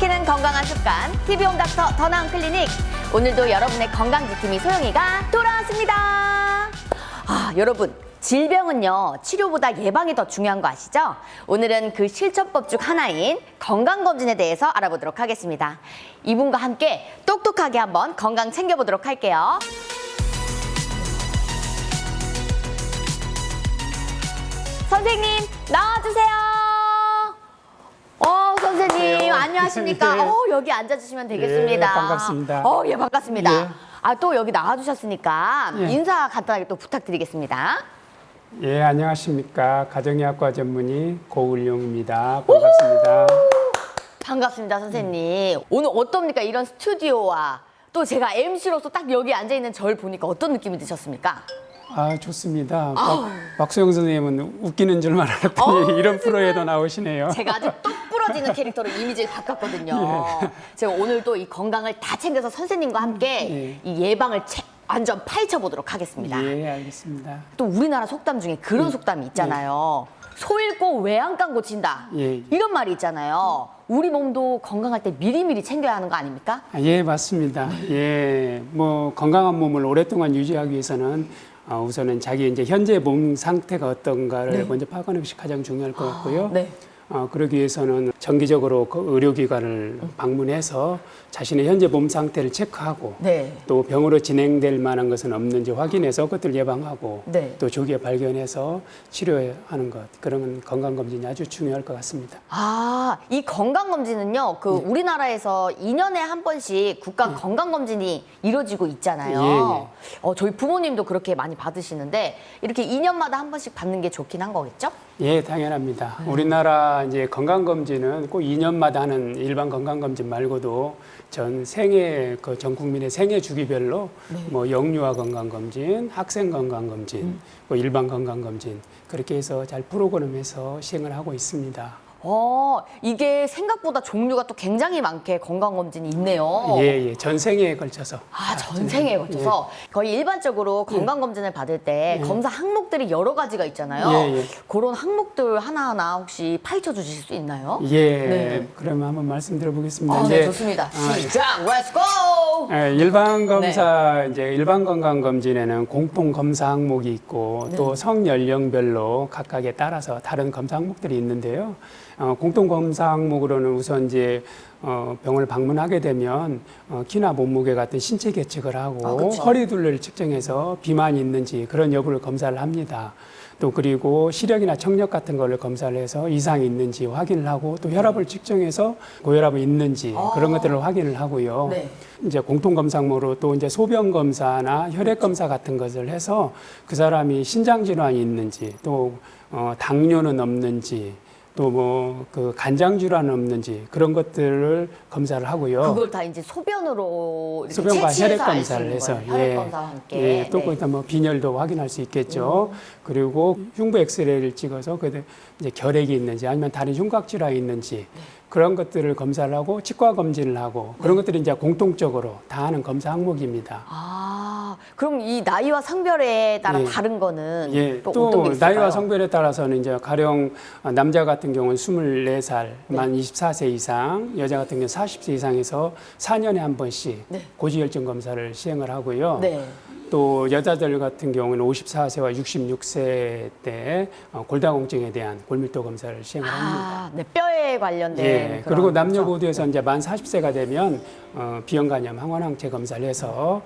지키는 건강한 습관 TV홈 닥터 더 나은 클리닉. 오늘도 여러분의 건강 지킴이 소영이가 돌아왔습니다. 여러분, 질병은요 치료보다 예방이 더 중요한 거 아시죠? 오늘은 그 실천법 중 하나인 건강검진에 대해서 알아보도록 하겠습니다. 이분과 함께 똑똑하게 한번 건강 챙겨보도록 할게요. 선생님 나와주세요. 선생님 안녕하십니까? 네. 여기 앉아주시면 되겠습니다. 예, 반갑습니다. 예, 반갑습니다. 예. 또 여기 나와주셨으니까 예. 인사 간단하게 또 부탁드리겠습니다. 예, 안녕하십니까. 가정의학과 전문의 고을용입니다. 반갑습니다. 반갑습니다, 선생님. 오늘 어떻습니까? 이런 스튜디오와 또 제가 MC로서 딱 여기 앉아있는 절 보니까 어떤 느낌이 드셨습니까? 좋습니다. 박수영 선생님은 웃기는 줄만 알았더니 이런 프로에도 나오시네요. 제가 아주 똑 부러지는 캐릭터로 이미지를 바꿨거든요. 제가 오늘 또 이 건강을 다 챙겨서 선생님과 함께 이 예방을 완전 파헤쳐보도록 하겠습니다. 예, 알겠습니다. 또 우리나라 속담 중에 그런 속담이 있잖아요. 소 잃고 외양간 고친다. 예. 이런 말이 있잖아요. 우리 몸도 건강할 때 미리미리 챙겨야 하는 거 아닙니까? 예, 맞습니다. 예, 뭐 건강한 몸을 오랫동안 유지하기 위해서는 우선은 자기 이제 현재 몸 상태가 어떤가를 먼저 파악하는 것이 가장 중요할 것 같고요. 네. 그러기 위해서는 정기적으로 그 의료기관을 방문해서 자신의 현재 몸 상태를 체크하고 네. 또 병으로 진행될 만한 것은 없는지 확인해서 그것들 예방하고 네. 또 조기에 발견해서 치료하는 것, 그런 건강검진이 아주 중요할 것 같습니다. 이 건강검진은요, 우리나라에서 2년에 한 번씩 국가 건강검진이 이루어지고 있잖아요. 저희 부모님도 그렇게 많이 받으시는데 이렇게 2년마다 한 번씩 받는 게 좋긴 한 거겠죠? 예, 당연합니다. 우리나라 이제 건강검진은 꼭 2년마다 하는 일반 건강검진 말고도 전 국민의 생애 주기별로 뭐 영유아 건강검진, 학생 건강검진, 뭐 일반 건강검진 그렇게 해서 잘 프로그램해서 시행을 하고 있습니다. 이게 생각보다 종류가 또 굉장히 많게 건강검진이 있네요. 예, 전 생애에 걸쳐서. 전생에 걸쳐서 거의 일반적으로 건강검진을 받을 때 검사 항목들이 여러 가지가 있잖아요. 그런 항목들 하나하나 혹시 파헤쳐 주실 수 있나요? 네. 그러면 한번 말씀드려 보겠습니다. 네, 좋습니다. 시작! 렛츠 고! 일반 검사, 이제 일반 건강검진에는 공통 검사 항목이 있고 또 성연령별로 각각에 따라서 다른 검사 항목들이 있는데요. 공통 검사 항목으로는 우선 이제 병원을 방문하게 되면 키나 몸무게 같은 신체 계측을 하고 허리 둘레를 측정해서 비만이 있는지 그런 여부를 검사를 합니다. 또 그리고 시력이나 청력 같은 거를 검사를 해서 이상이 있는지 확인을 하고 또 혈압을 측정해서 고혈압이 있는지 그런 것들을 확인을 하고요. 이제 공통 검사 항목으로 또 이제 소변 검사나 혈액 검사 같은 것을 해서 그 사람이 신장 질환이 있는지 또 당뇨는 없는지 또 뭐 그 간장 질환은 없는지 그런 것들을 검사를 하고요. 그걸 다 이제 소변으로 이렇게 소변과 혈액 채취해서 알 수 검사를 있는 해서 거예요. 혈액 검사와 함께. 또 거기다 뭐 빈혈도 확인할 수 있겠죠. 그리고 흉부 엑스레이를 찍어서 그 이제 결핵이 있는지 아니면 다른 흉곽 질환이 있는지 그런 것들을 검사를 하고 치과 검진을 하고 그런 것들이 이제 공통적으로 다 하는 검사 항목입니다. 그럼 이 나이와 성별에 따라 다른 거는 또 어떤 게 또 있을까요? 나이와 성별에 따라서는 이제 가령 남자 같은 경우는 24살, 만 24세 이상, 여자 같은 경우는 40세 이상에서 4년에 한 번씩 고지혈증 검사를 시행을 하고요. 또 여자들 같은 경우는 54세와 66세 때 골다공증에 대한 골밀도 검사를 시행을 합니다. 뼈에 관련된 그런 그리고 남녀 거죠? 모두에서 이제 만 40세가 되면 비형간염 항원항체 검사를 해서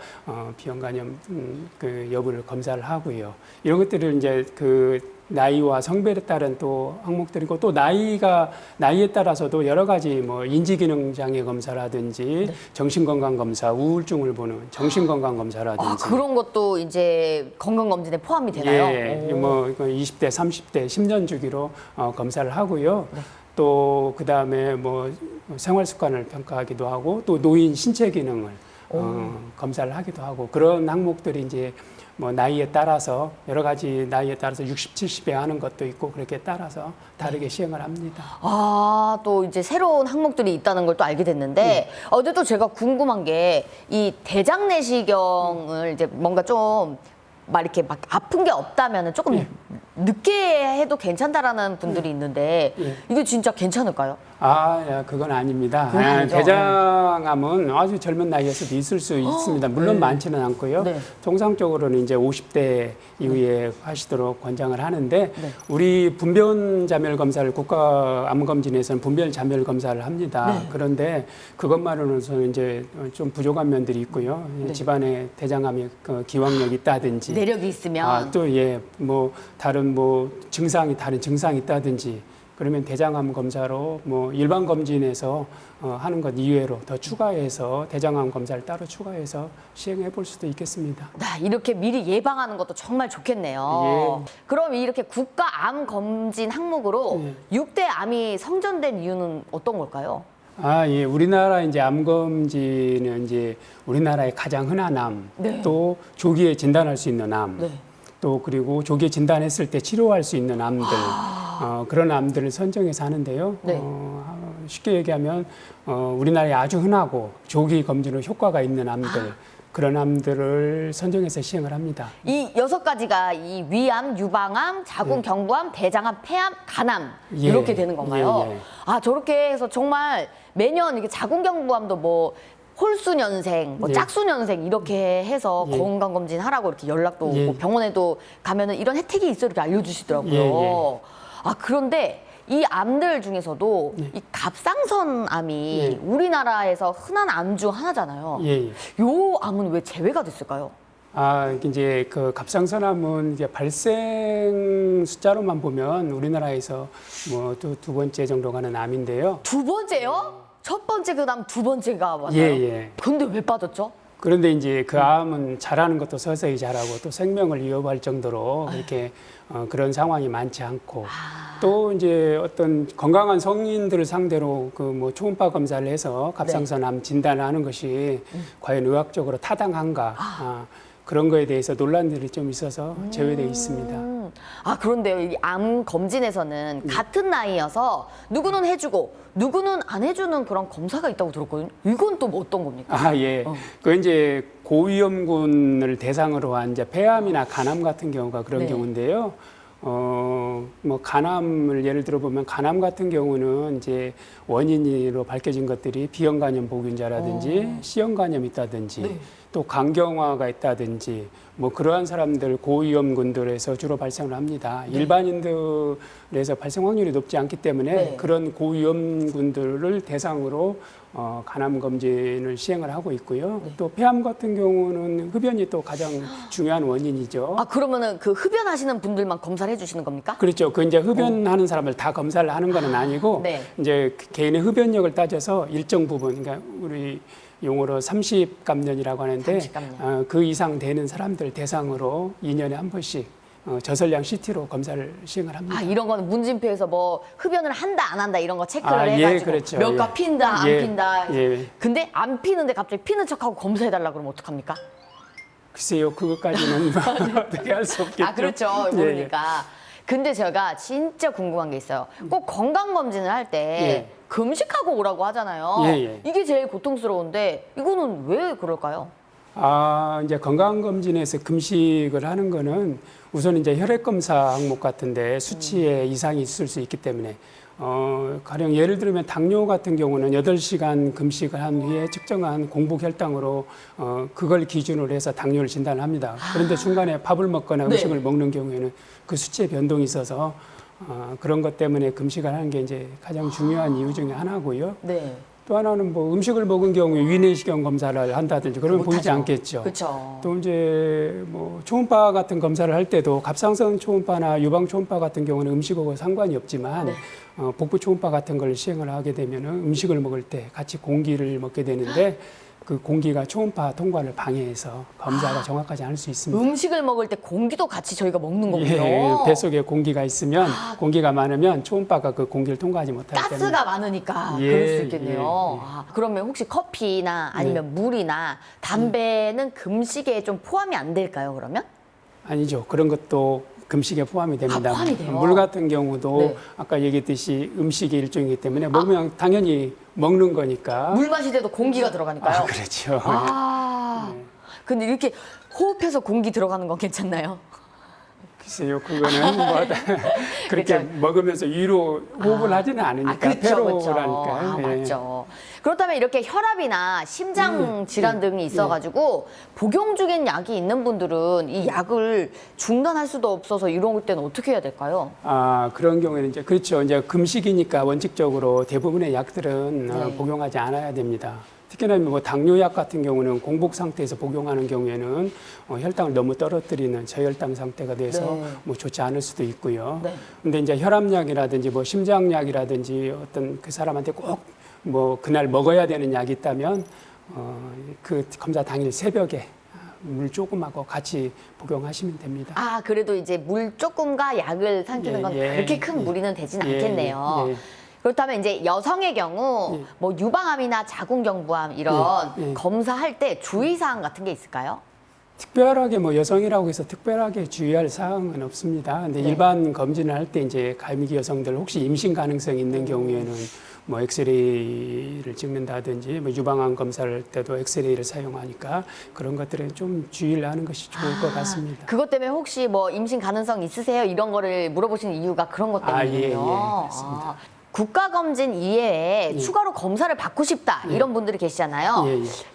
비형간염 그 여부를 검사를 하고요. 이런 것들을 이제 그 나이와 성별에 따른 또 항목들이고 또 나이에 따라서도 여러 가지 뭐 인지기능장애 검사라든지 정신건강검사, 우울증을 보는 정신건강검사라든지 그런 것도 이제 건강검진에 포함이 되나요? 뭐 20대, 30대 10년 주기로 검사를 하고요. 또 그다음에 뭐 생활 습관을 평가하기도 하고 또 노인 신체 기능을 검사를 하기도 하고 그런 항목들이 이제 뭐 나이에 따라서 여러 가지 나이에 따라서 60, 70에 하는 것도 있고 그렇게 따라서 다르게 시행을 합니다. 또 이제 새로운 항목들이 있다는 걸 또 알게 됐는데 근데 또 제가 궁금한 게 이 대장 내시경을 이제 뭔가 좀 막 이렇게 막 아픈 게 없다면은 조금 늦게 해도 괜찮다라는 분들이 있는데 이게 진짜 괜찮을까요? 그건 아닙니다. 그건 아니죠. 대장암은 아주 젊은 나이에서도 있을 수 있습니다. 물론 네. 많지는 않고요. 네. 통상적으로는 이제 50대 이후에 하시도록 권장을 하는데 네. 우리 분변 자멸 검사를 국가 암검진에서는 분변 자멸 검사를 합니다. 네. 그런데 그것만으로는 이제 좀 부족한 면들이 있고요. 네. 집안에 대장암이 기왕력이 있다든지 내력이 있으면 또 다른 다른 증상이 있다든지 그러면 대장암 검사로 일반 검진에서 하는 것 이외로 더 추가해서 대장암 검사를 따로 추가해서 시행해 볼 수도 있겠습니다. 이렇게 미리 예방하는 것도 정말 좋겠네요. 그럼 이렇게 국가 암 검진 항목으로 6대 암이 성전된 이유는 어떤 걸까요? 우리나라 이제 암 검진은 이제 우리나라의 가장 흔한 암, 네. 또 조기에 진단할 수 있는 암, 네. 또 그리고 조기에 진단했을 때 치료할 수 있는 암들, 그런 암들을 선정해서 하는데요. 네. 쉽게 얘기하면 우리나라에 아주 흔하고 조기 검진으로 효과가 있는 암들, 그런 암들을 선정해서 시행을 합니다. 이 6가지가 이 위암, 유방암, 자궁, 경부암, 대장암, 폐암, 간암 이렇게 되는 건가요? 저렇게 해서 정말 매년 이게 자궁, 경부암도 홀수년생, 짝수년생 이렇게 해서 건강검진 하라고 이렇게 연락도 오고 병원에도 가면은 이런 혜택이 있어 이렇게 알려주시더라고요. 그런데 이 암들 중에서도 이 갑상선 암이 우리나라에서 흔한 암 중 하나잖아요. 요 암은 왜 제외가 됐을까요? 이제 그 갑상선암은 이제 발생 숫자로만 보면 우리나라에서 두 번째 정도 가는 암인데요. 두 번째요? 첫 번째 그 다음 두 번째가 맞나요? 근데 왜 빠졌죠? 그런데 이제 그 암은 자라는 것도 서서히 자라고 또 생명을 위협할 정도로 그렇게 그런 상황이 많지 않고 또 이제 어떤 건강한 성인들을 상대로 초음파 검사를 해서 갑상선암 진단을 하는 것이 과연 의학적으로 타당한가 그런 거에 대해서 논란들이 좀 있어서 제외되어 있습니다. 그런데요, 이 암 검진에서는 같은 나이여서 누구는 해주고 누구는 안 해주는 그런 검사가 있다고 들었거든요. 이건 또 어떤 겁니까? 그 이제 고위험군을 대상으로 한 이제 폐암이나 간암 같은 경우가 그런 경우인데요. 간암을 예를 들어 보면 간암 같은 경우는 이제 원인으로 밝혀진 것들이 B형 간염 보균자라든지 C형 간염이 있다든지 또 간경화가 있다든지 그러한 사람들 고위험군들에서 주로 발생을 합니다. 일반인들에서 발생 확률이 높지 않기 때문에 그런 고위험군들을 대상으로 간암 검진을 시행을 하고 있고요. 또 폐암 같은 경우는 흡연이 또 가장 중요한 원인이죠. 그러면은 그 흡연하시는 분들만 검사를 해주시는 겁니까? 그렇죠. 이제 흡연하는 사람을 다 검사를 하는 건 아니고 이제 개인의 흡연력을 따져서 일정 부분, 그러니까 우리 용어로 30감년이라고 하는데 30감년. 그 이상 되는 사람들 대상으로 2년에 한 번씩 저설량 CT로 검사를 시행을 합니다. 이런 거는 문진표에서 흡연을 한다 안 한다 이런 거 체크를 해가지고 그렇죠. 몇 가 핀다 안 핀다. 근데 안 피는데 갑자기 피는 척하고 검사해달라 그러면 어떡합니까? 글쎄요, 그것까지는 어떻게 할 수 없겠죠. 그렇죠. 모르니까. 근데 제가 진짜 궁금한 게 있어요. 꼭 건강검진을 할 때 금식하고 오라고 하잖아요. 이게 제일 고통스러운데 이거는 왜 그럴까요? 이제 건강검진에서 금식을 하는 거는 우선 이제 혈액검사 항목 같은데 수치에 이상이 있을 수 있기 때문에 가령 예를 들면 당뇨 같은 경우는 8시간 금식을 한 후에 측정한 공복 혈당으로 그걸 기준으로 해서 당뇨를 진단을 합니다. 그런데 중간에 밥을 먹거나 음식을 먹는 경우에는 그 수치에 변동이 있어서 그런 것 때문에 금식을 하는 게 이제 가장 중요한 이유 중에 하나고요. 또 하나는 음식을 먹은 경우에 위내시경 검사를 한다든지 그러면 보이지 않겠죠. 그렇죠. 또 이제 초음파 같은 검사를 할 때도 갑상선 초음파나 유방 초음파 같은 경우는 음식하고 상관이 없지만 복부 초음파 같은 걸 시행을 하게 되면은 음식을 먹을 때 같이 공기를 먹게 되는데 그 공기가 초음파 통과를 방해해서 검사가 정확하지 않을 수 있습니다. 음식을 먹을 때 공기도 같이 저희가 먹는 거군요. 뱃속에 공기가 있으면 공기가 많으면 초음파가 그 공기를 통과하지 못하기 때문에 가스가 많으니까 그럴 수 있겠네요. 그러면 혹시 커피나 아니면 물이나 담배는 금식에 좀 포함이 안 될까요, 그러면? 아니죠. 그런 것도 금식에 포함이 됩니다. 포함이 돼요? 물 같은 경우도 아까 얘기했듯이 음식의 일종이기 때문에 먹으면 당연히 먹는 거니까. 물 마실 때도 공기가 들어가니까요. 그렇죠. 근데 이렇게 호흡해서 공기 들어가는 건 괜찮나요? 글쎄요, 그거는 뭐 그렇게 그쵸. 먹으면서 위로 호흡을 하지는 않으니까 폐로라니까. 아, 맞죠. 그렇다면 이렇게 혈압이나 심장 질환 등이 있어가지고 복용 중인 약이 있는 분들은 이 약을 중단할 수도 없어서 이런 때는 어떻게 해야 될까요? 아, 그런 경우에는 이제 그렇죠. 이제 금식이니까 원칙적으로 대부분의 약들은 네. 복용하지 않아야 됩니다. 특히나 뭐 당뇨약 같은 경우는 공복 상태에서 복용하는 경우에는 혈당을 너무 떨어뜨리는 저혈당 상태가 돼서 네. 뭐 좋지 않을 수도 있고요. 네. 근데 이제 혈압약이라든지 뭐 심장약이라든지 어떤 그 사람한테 꼭 뭐 그날 먹어야 되는 약이 있다면 그 검사 당일 새벽에 물 조금하고 같이 복용하시면 됩니다. 아, 그래도 이제 물 조금과 약을 삼키는 건 그렇게 큰 무리는 되진 않겠네요. 그렇다면 이제 여성의 경우 뭐 유방암이나 자궁경부암 이런 검사할 때 주의사항 같은 게 있을까요? 특별하게 뭐 여성이라고 해서 특별하게 주의할 사항은 없습니다. 근데 일반 검진을 할 때 이제 갈미기 여성들 혹시 임신 가능성이 있는 경우에는 뭐 엑스레이를 찍는다든지 뭐 유방암 검사를 할 때도 엑스레이를 사용하니까 그런 것들은 좀 주의를 하는 것이 좋을 것 같습니다. 그것 때문에 혹시 뭐 임신 가능성 있으세요? 이런 거를 물어보시는 이유가 그런 것 때문이에요. 그렇습니다. 국가검진 이외에 추가로 검사를 받고 싶다 이런 분들이 계시잖아요.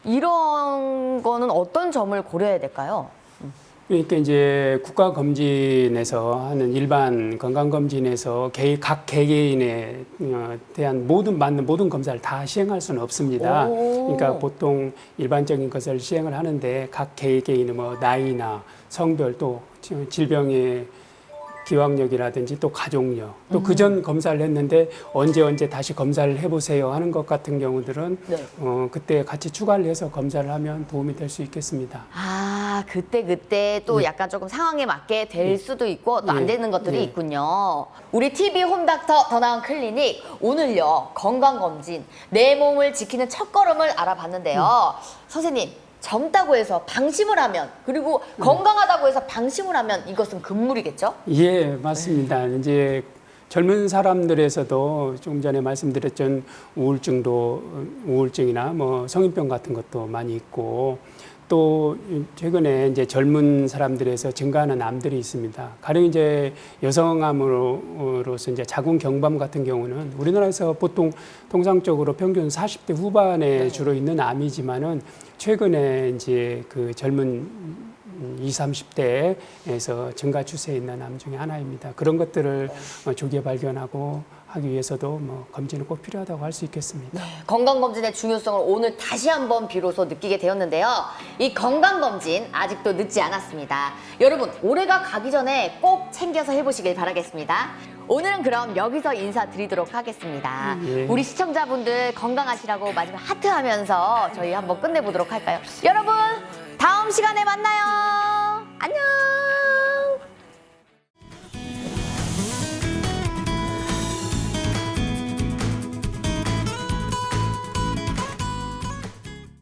이런 거는 어떤 점을 고려해야 될까요? 그러니까 이제 국가검진에서 하는 일반 건강검진에서 각 개개인에 대한 맞는 모든 검사를 다 시행할 수는 없습니다. 그러니까 보통 일반적인 것을 시행을 하는데 각 개개인의 뭐 나이나 성별 또 질병의 기왕력이라든지 또 가족력 또 그전 검사를 했는데 언제 다시 검사를 해보세요 하는 것 같은 경우들은 그때 같이 추가를 해서 검사를 하면 도움이 될 수 있겠습니다. 아, 그때 또 약간 조금 상황에 맞게 될 수도 있고 또 안 되는 것들이 있군요. 우리 TV 홈닥터 더 나은 클리닉 오늘요 건강검진 내 몸을 지키는 첫걸음을 알아봤는데요. 선생님 젊다고 해서 방심을 하면 그리고 건강하다고 해서 방심을 하면 이것은 금물이겠죠? 예, 맞습니다. 이제 젊은 사람들에서도 조금 전에 말씀드렸던 우울증이나 뭐 성인병 같은 것도 많이 있고 또 최근에 이제 젊은 사람들에서 증가하는 암들이 있습니다. 가령 이제 여성암으로서 이제 자궁경부암 같은 경우는 우리나라에서 보통 통상적으로 평균 40대 후반에 주로 있는 암이지만은 최근에 이제 그 젊은 20, 30대에서 증가 추세에 있는 암 중에 하나입니다. 그런 것들을 조기에 발견하고 하기 위해서도 뭐 검진은 꼭 필요하다고 할 수 있겠습니다. 건강검진의 중요성을 오늘 다시 한번 비로소 느끼게 되었는데요. 이 건강검진 아직도 늦지 않았습니다. 여러분 올해가 가기 전에 꼭 챙겨서 해보시길 바라겠습니다. 오늘은 그럼 여기서 인사드리도록 하겠습니다. 우리 시청자분들 건강하시라고 마지막 하트하면서 저희 한번 끝내보도록 할까요? 여러분 다음 시간에 만나요. 안녕.